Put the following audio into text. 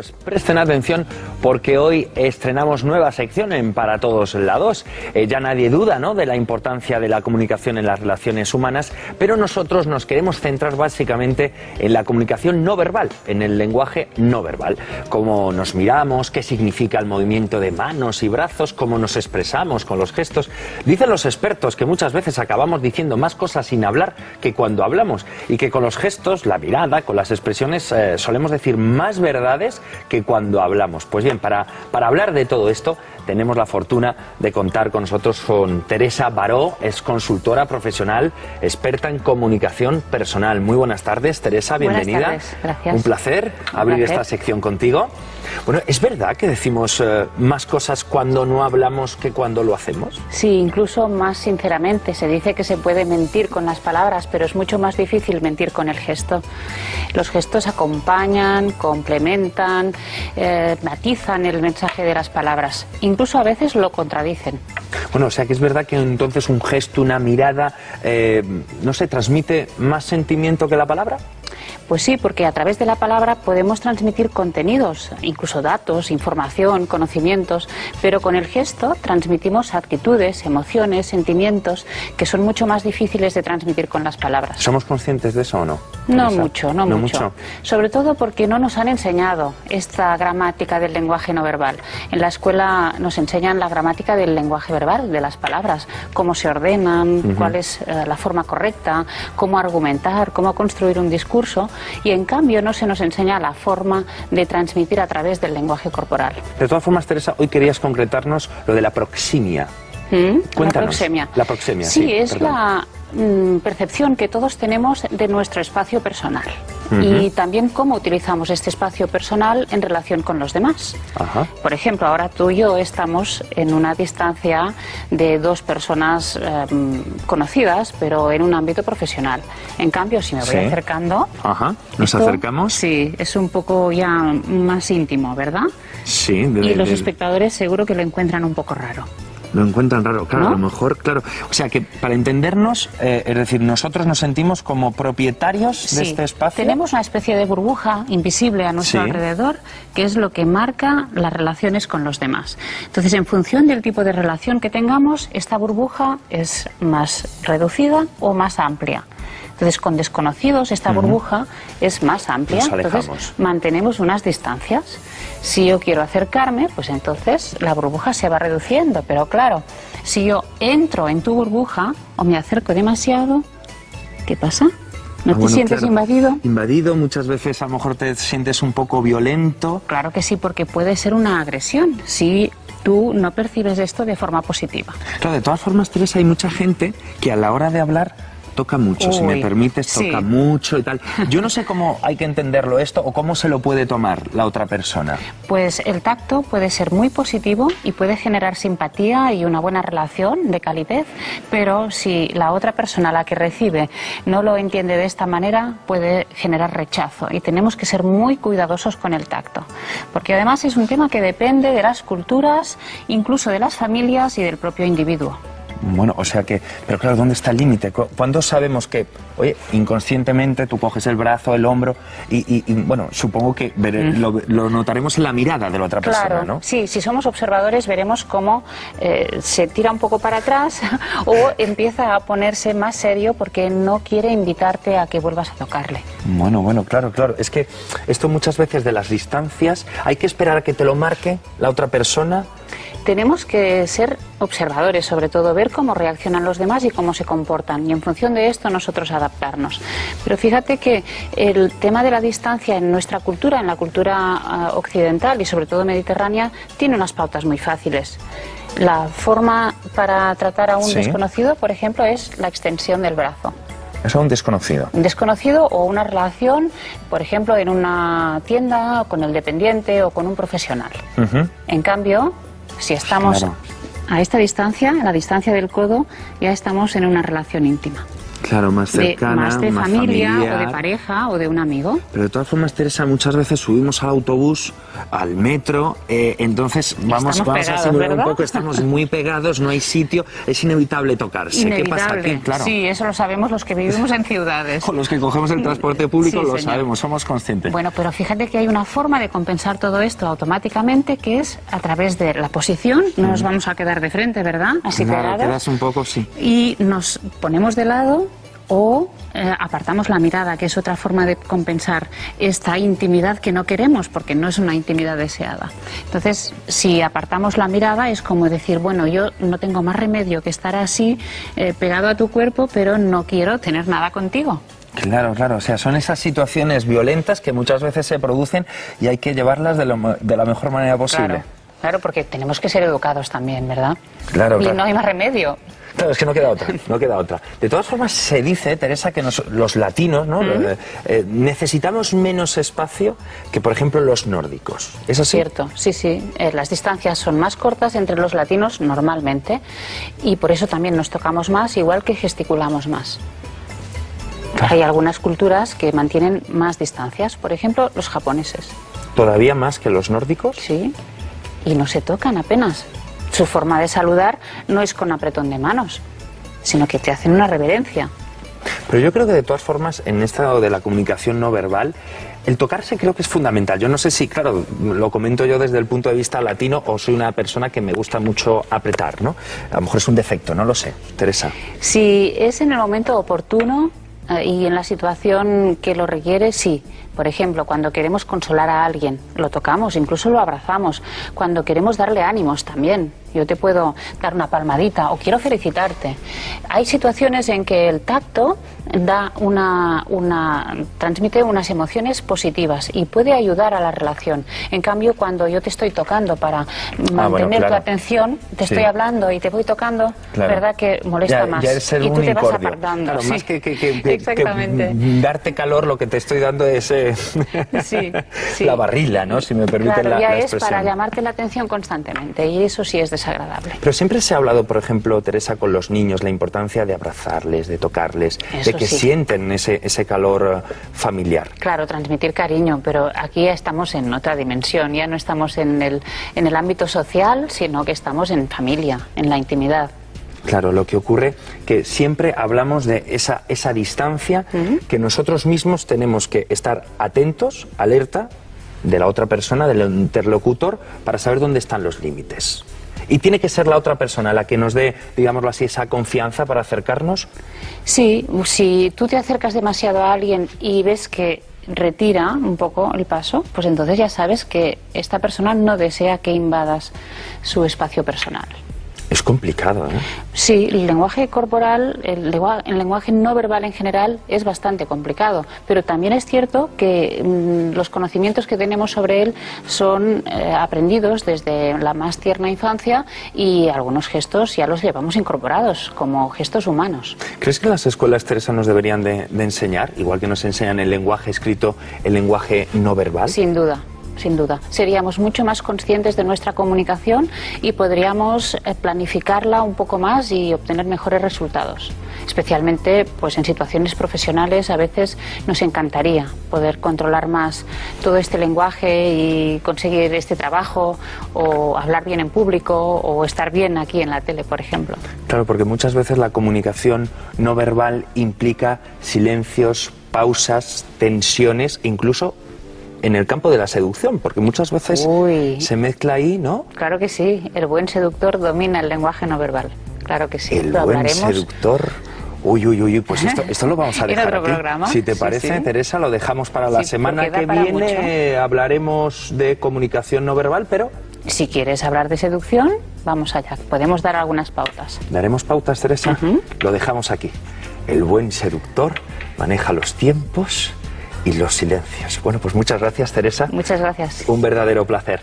Pues presten atención porque hoy estrenamos nueva sección en Para Todos Lados. Ya nadie duda, ¿no?, de la importancia de la comunicación en las relaciones humanas, pero nosotros nos queremos centrar básicamente en la comunicación no verbal, en el lenguaje no verbal. Cómo nos miramos, qué significa el movimiento de manos y brazos, cómo nos expresamos con los gestos. Dicen los expertos que muchas veces acabamos diciendo más cosas sin hablar que cuando hablamos y que con los gestos, la mirada, con las expresiones solemos decir más verdades que cuando hablamos. Pues bien, para hablar de todo esto tenemos la fortuna de contar con nosotros con Teresa Baró, es consultora profesional, experta en comunicación personal. Muy buenas tardes, Teresa, bienvenida. Buenas tardes, gracias. Un placer abrir esta sección contigo. Bueno, ¿es verdad que decimos más cosas cuando no hablamos que cuando lo hacemos? Sí, incluso más sinceramente. Se dice que se puede mentir con las palabras, pero es mucho más difícil mentir con el gesto. Los gestos acompañan, complementan, matizan el mensaje de las palabras. Incluso a veces lo contradicen. Bueno, o sea que es verdad que entonces un gesto, una mirada, no sé, transmite más sentimiento que la palabra. Pues sí, porque a través de la palabra podemos transmitir contenidos, incluso datos, información, conocimientos, pero con el gesto transmitimos actitudes, emociones, sentimientos que son mucho más difíciles de transmitir con las palabras. ¿Somos conscientes de eso o no? No mucho, no mucho. Sobre todo porque no nos han enseñado esta gramática del lenguaje no verbal. En la escuela nos enseñan la gramática del lenguaje verbal, de las palabras, cómo se ordenan, cuál es la forma correcta, cómo argumentar, cómo construir un discurso. Y en cambio no se nos enseña la forma de transmitir a través del lenguaje corporal. De todas formas, Teresa, hoy querías concretarnos lo de la proximia. Cuéntanos. La proxemia. Sí, es la percepción que todos tenemos de nuestro espacio personal. Y también cómo utilizamos este espacio personal en relación con los demás. Por ejemplo, ahora tú y yo estamos en una distancia de dos personas conocidas, pero en un ámbito profesional. En cambio, si me voy acercando... ¿Nos acercamos? Sí, es un poco ya más íntimo, ¿verdad? Sí. Y los espectadores seguro que lo encuentran un poco raro. Lo encuentran raro, claro, ¿no? A lo mejor, claro. O sea que para entendernos, es decir, nosotros nos sentimos como propietarios de este espacio. Tenemos una especie de burbuja invisible a nuestro alrededor, que es lo que marca las relaciones con los demás. Entonces, en función del tipo de relación que tengamos, esta burbuja es más reducida o más amplia. Entonces, con desconocidos, esta burbuja es más amplia. Entonces, mantenemos unas distancias. Si yo quiero acercarme, pues entonces la burbuja se va reduciendo. Pero claro, si yo entro en tu burbuja o me acerco demasiado, ¿qué pasa? ¿No te sientes invadido? Invadido, muchas veces a lo mejor te sientes un poco violento. Claro que sí, porque puede ser una agresión si tú no percibes esto de forma positiva. Claro, de todas formas, Teresa, hay mucha gente que a la hora de hablar toca mucho, si me permites, toca mucho y tal. Yo no sé cómo hay que entenderlo esto o cómo se lo puede tomar la otra persona. Pues el tacto puede ser muy positivo y puede generar simpatía y una buena relación de calidez, pero si la otra persona, la que recibe, no lo entiende de esta manera, puede generar rechazo y tenemos que ser muy cuidadosos con el tacto, porque además es un tema que depende de las culturas, incluso de las familias y del propio individuo. Bueno, o sea que, pero claro, ¿dónde está el límite? ¿Cuándo sabemos que, oye, inconscientemente tú coges el brazo, el hombro y bueno, supongo que lo notaremos en la mirada de la otra persona, ¿no? Sí, si somos observadores veremos cómo se tira un poco para atrás o empieza a ponerse más serio porque no quiere invitarte a que vuelvas a tocarle. Bueno, claro. Es que esto muchas veces de las distancias, hay que esperar a que te lo marque la otra persona. Tenemos que ser observadores, sobre todo, ver cómo reaccionan los demás y cómo se comportan, y en función de esto nosotros adaptarnos. Pero fíjate que el tema de la distancia en nuestra cultura, en la cultura occidental y sobre todo mediterránea, tiene unas pautas muy fáciles. La forma para tratar a un desconocido, por ejemplo, es la extensión del brazo. Eso es un desconocido. Un desconocido o una relación, por ejemplo, en una tienda, con el dependiente o con un profesional. En cambio, si estamos a esta distancia, a la distancia del codo, ya estamos en una relación íntima. Claro, más cercana, más de familia familiar. o de pareja o de un amigo. Pero de todas formas, Teresa, muchas veces subimos al autobús, al metro, entonces vamos a simular un poco, estamos muy pegados, no hay sitio, es inevitable tocarse. Inevitable. ¿Qué pasa aquí? Claro. Sí, eso lo sabemos los que vivimos en ciudades. O los que cogemos el transporte público Sí, lo señor. sabemos, somos conscientes. Bueno, pero fíjate que hay una forma de compensar todo esto automáticamente, que es a través de la posición. No nos vamos a quedar de frente, ¿verdad? Así Claro, pegados. quedas un poco, sí. Y nos ponemos de lado o apartamos la mirada, que es otra forma de compensar esta intimidad que no queremos, porque no es una intimidad deseada. Entonces, si apartamos la mirada, es como decir, bueno, yo no tengo más remedio que estar así, pegado a tu cuerpo, pero no quiero tener nada contigo. Claro, claro, o sea, son esas situaciones violentas que muchas veces se producen y hay que llevarlas de la mejor manera posible. Claro, claro, porque tenemos que ser educados también, ¿verdad? Claro, y claro. no hay más remedio. Claro, es que no queda otra, no queda otra. De todas formas, se dice, Teresa, que los latinos, ¿no? Necesitamos menos espacio que, por ejemplo, los nórdicos. ¿Es así? Cierto, sí, sí. Las distancias son más cortas entre los latinos normalmente y por eso también nos tocamos más, igual que gesticulamos más. Claro. Hay algunas culturas que mantienen más distancias, por ejemplo, los japoneses. ¿Todavía más que los nórdicos? Sí, y no se tocan apenas. Su forma de saludar no es con apretón de manos, sino que te hacen una reverencia. Pero yo creo que de todas formas, en esto de la comunicación no verbal, el tocarse creo que es fundamental. Yo no sé si, claro, lo comento yo desde el punto de vista latino o soy una persona que me gusta mucho apretar, ¿no? A lo mejor es un defecto, no lo sé. Teresa. Si es en el momento oportuno y en la situación que lo requiere, sí. Por ejemplo, cuando queremos consolar a alguien, lo tocamos, incluso lo abrazamos. Cuando queremos darle ánimos también. Yo te puedo dar una palmadita o quiero felicitarte. Hay situaciones en que el tacto da transmite unas emociones positivas y puede ayudar a la relación. En cambio, cuando yo te estoy tocando para mantener tu atención, te estoy hablando y te voy tocando, ¿verdad que molesta más? Ya es el y tú te vas unicordio. apartando. Claro, Sí. más que Exactamente. darte calor, lo que te estoy dando es Sí. la barrila, ¿no? Si me permiten Claro, ya la es expresión. para llamarte la atención constantemente y eso sí es desagradable. Pero siempre se ha hablado, por ejemplo, Teresa, con los niños, la importancia de abrazarles, de tocarles, Eso de que sí. sienten ese calor familiar. Claro, transmitir cariño, pero aquí ya estamos en otra dimensión, ya no estamos en el ámbito social, sino que estamos en familia, en la intimidad. Claro, lo que ocurre que siempre hablamos de esa distancia que nosotros mismos tenemos que estar atentos, alerta de la otra persona, del interlocutor, para saber dónde están los límites. Y tiene que ser la otra persona la que nos dé, digámoslo así, esa confianza para acercarnos. Sí, si tú te acercas demasiado a alguien y ves que retira un poco el paso, pues entonces ya sabes que esta persona no desea que invadas su espacio personal. Es complicado, ¿eh? Sí, el lenguaje corporal, el lenguaje no verbal en general es bastante complicado, pero también es cierto que los conocimientos que tenemos sobre él son aprendidos desde la más tierna infancia y algunos gestos ya los llevamos incorporados como gestos humanos. ¿Crees que en las escuelas, Teresa, nos deberían de enseñar, igual que nos enseñan el lenguaje escrito, el lenguaje no verbal? Sin duda. Sin duda, seríamos mucho más conscientes de nuestra comunicación y podríamos planificarla un poco más y obtener mejores resultados. Especialmente pues en situaciones profesionales a veces nos encantaría poder controlar más todo este lenguaje y conseguir este trabajo o hablar bien en público o estar bien aquí en la tele, por ejemplo. Claro, porque muchas veces la comunicación no verbal implica silencios, pausas, tensiones, incluso en el campo de la seducción, porque muchas veces se mezcla ahí, ¿no? Claro que sí, el buen seductor domina el lenguaje no verbal, claro que sí. El buen seductor... Uy, pues esto lo vamos a dejar otro aquí. programa. Si te parece, sí. Teresa, lo dejamos para la semana que viene. Hablaremos de comunicación no verbal, pero... Si quieres hablar de seducción, vamos allá, podemos dar algunas pautas. ¿Daremos pautas, Teresa? Lo dejamos aquí. El buen seductor maneja los tiempos y los silencios. Bueno, pues muchas gracias, Teresa. Muchas gracias. Un verdadero placer.